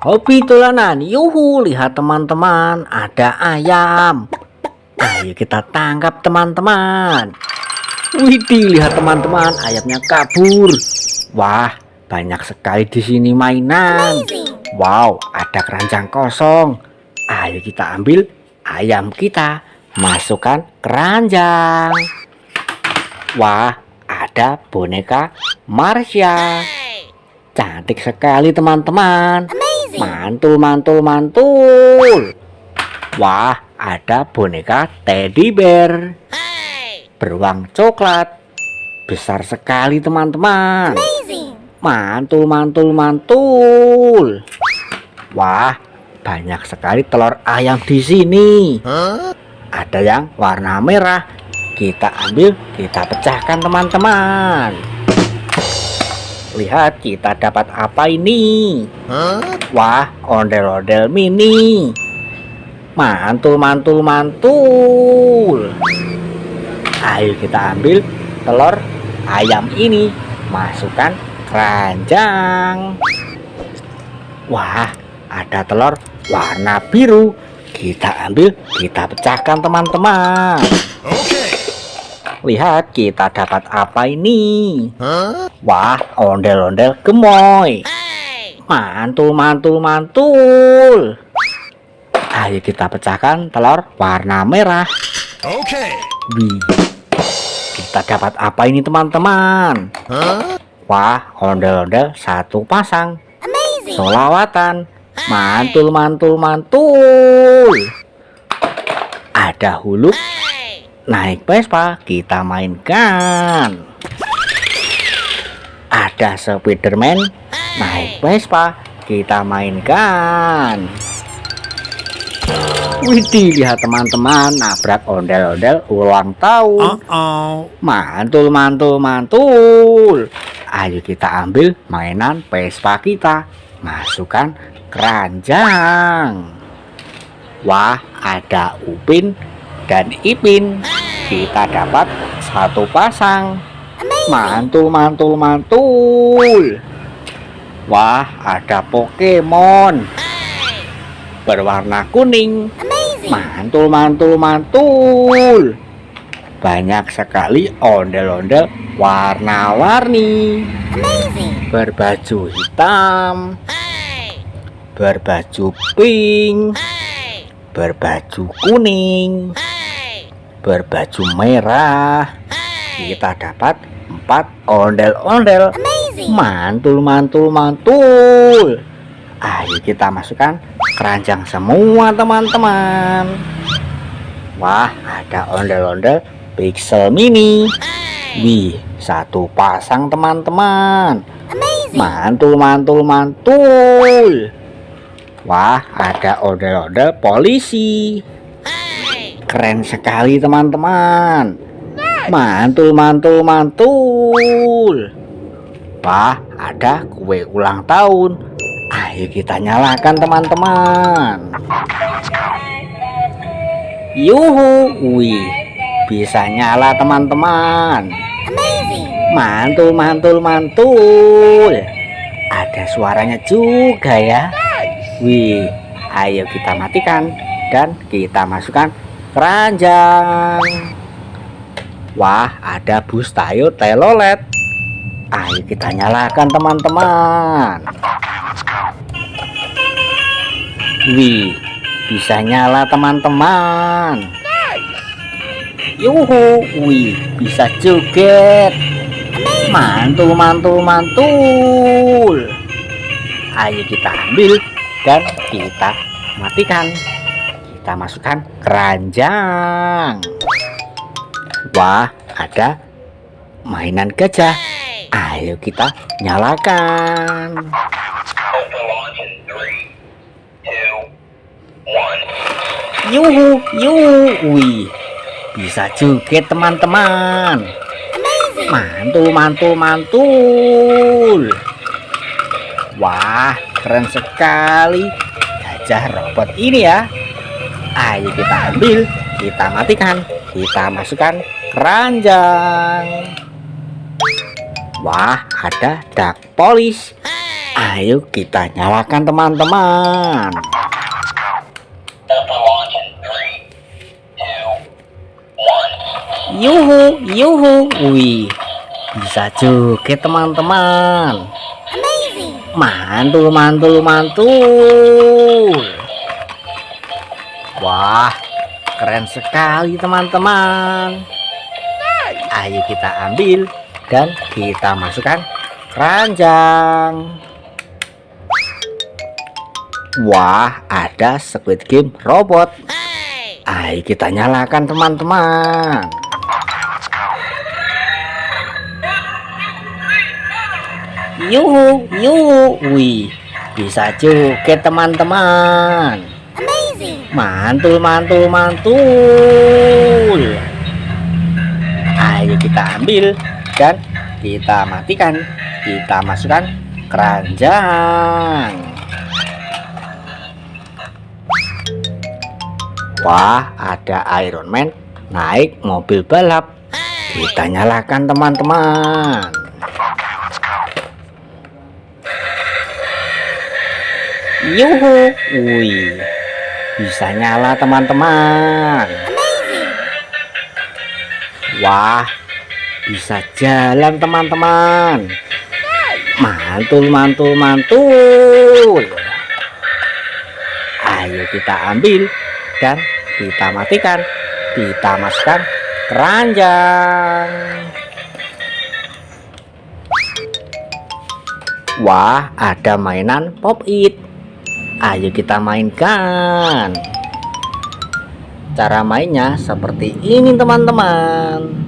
Hobi tulanan, yuhu, lihat teman-teman, ada ayam. Ayo kita tangkap teman-teman. Widih, lihat teman-teman, ayamnya kabur. Wah, banyak sekali di sini mainan. Wow, ada keranjang kosong. Ayo kita ambil ayam kita, masukkan keranjang. Wah, ada boneka Marsha. Cantik sekali teman-teman. Mantul, mantul, mantul. Wah, ada boneka teddy bear beruang coklat. Besar sekali teman-teman. Mantul, mantul, mantul. Wah, banyak sekali telur ayam di sini. Ada yang warna merah. Kita ambil, kita pecahkan teman-teman. Lihat, kita dapat apa ini? Wah, ondel-ondel mini. Mantul, mantul, mantul. Ayo kita ambil telur ayam ini, masukkan keranjang. Wah, ada telur warna biru. Kita ambil, kita pecahkan teman-teman. Lihat, kita dapat apa ini? Wah, ondel-ondel gemoy. Mantul, mantul, mantul. Ayo kita pecahkan telur warna merah. Wih, kita dapat apa ini teman-teman? Wah, ondel-ondel satu pasang. Solawatan. Mantul, mantul, mantul. Ada huluk. Naik Vespa, kita mainkan. Ada Spiderman, naik Vespa, kita mainkan. Widih, lihat teman-teman, nabrak ondel-ondel ulang tahun. Mantul, mantul, mantul. Ayo kita ambil mainan Vespa kita, masukkan keranjang. Wah, ada Upin dan Ipin. Kita dapat satu pasang. Mantul, mantul, mantul. Wah, ada Pokemon berwarna kuning. Mantul, mantul, mantul. Banyak sekali ondel-ondel warna-warni. Berbaju hitam, berbaju pink, berbaju kuning, berbaju merah. Kita dapat 4 ondel-ondel. Mantul, mantul, mantul. Ayo kita masukkan keranjang semua teman-teman. Wah, ada ondel-ondel Pixel Mini. Wih, satu pasang teman-teman. Mantul, mantul, mantul. Wah, ada ondel-ondel polisi. Keren sekali teman-teman. Mantul, mantul, mantul. Wah, ada kue ulang tahun. Ayo kita nyalakan teman-teman. Yuhu, wih, bisa nyala teman-teman. Mantul, mantul, mantul. Ada suaranya juga ya. Wih, ayo kita matikan dan kita masukkan keranjang. Wah, ada bus tayo telolet. Ayo kita nyalakan teman-teman. Wih, bisa nyala teman-teman. Yuhu, wih, bisa joget. Mantul, mantul, mantul. Ayo kita ambil dan kita matikan. Kita masukkan keranjang. Wah, ada mainan gajah. Ayo kita nyalakan. Yuhu, yuhu, wih, bisa joget teman-teman. Mantul, mantul, mantul. Wah, keren sekali gajah robot ini ya. Ayo kita ambil, kita matikan, kita masukkan keranjang. Wah, ada duck polish. Ayo kita nyalakan teman-teman. Yuhu, yuhu, wih, bisa joget teman-teman. Mantul, mantul, mantul. Wah, keren sekali teman-teman. Ayo kita ambil dan kita masukkan keranjang. Wah, ada Squid Game robot. Ayo kita nyalakan teman-teman. Yuhu, yuhu, wih, bisa joget teman-teman. Mantul, mantul, mantul. Ayo kita ambil dan kita matikan. Kita masukkan keranjang. Wah, ada Iron Man naik mobil balap. Kita nyalakan teman-teman. Yuhu, wih, bisa nyala teman-teman. Wah, bisa jalan teman-teman. Mantul, mantul, mantul. Ayo kita ambil dan kita matikan. Kita masukkan keranjang. Wah, ada mainan Pop It. Ayo kita mainkan. Cara mainnya seperti ini teman-teman.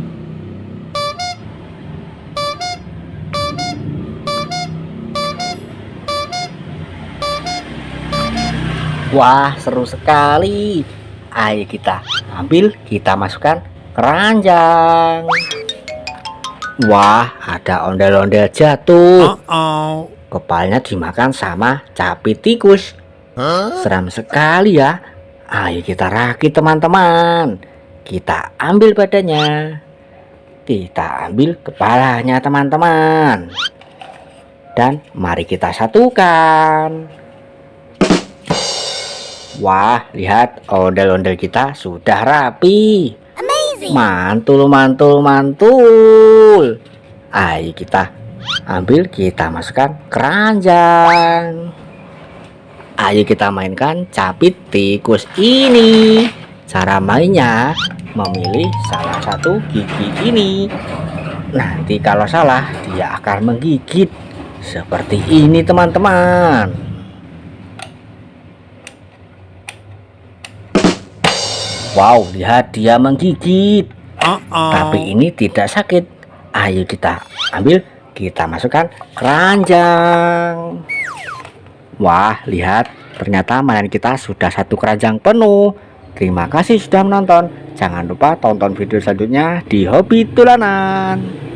Wah, seru sekali. Ayo kita ambil, kita masukkan keranjang. Wah, ada ondel-ondel jatuh. Kepalanya dimakan sama capit tikus. Seram sekali ya. Ayo kita rakit teman-teman. Kita ambil badannya. Kita ambil kepalanya teman-teman. Dan mari kita satukan. Wah, lihat ondel-ondel kita sudah rapi. Mantul, mantul, mantul. Ayo kita ambil, kita masukkan keranjang. Ayo kita mainkan capit tikus ini. Cara mainnya memilih salah satu gigi ini. Nanti kalau salah dia akan menggigit. Seperti ini teman-teman. Wow, lihat dia menggigit. Tapi ini tidak sakit. Ayo kita ambil, kita masukkan keranjang. Wah, lihat, ternyata mainan kita sudah satu keranjang penuh. Terima kasih sudah menonton. Jangan lupa tonton video selanjutnya di Hobi Tulanan.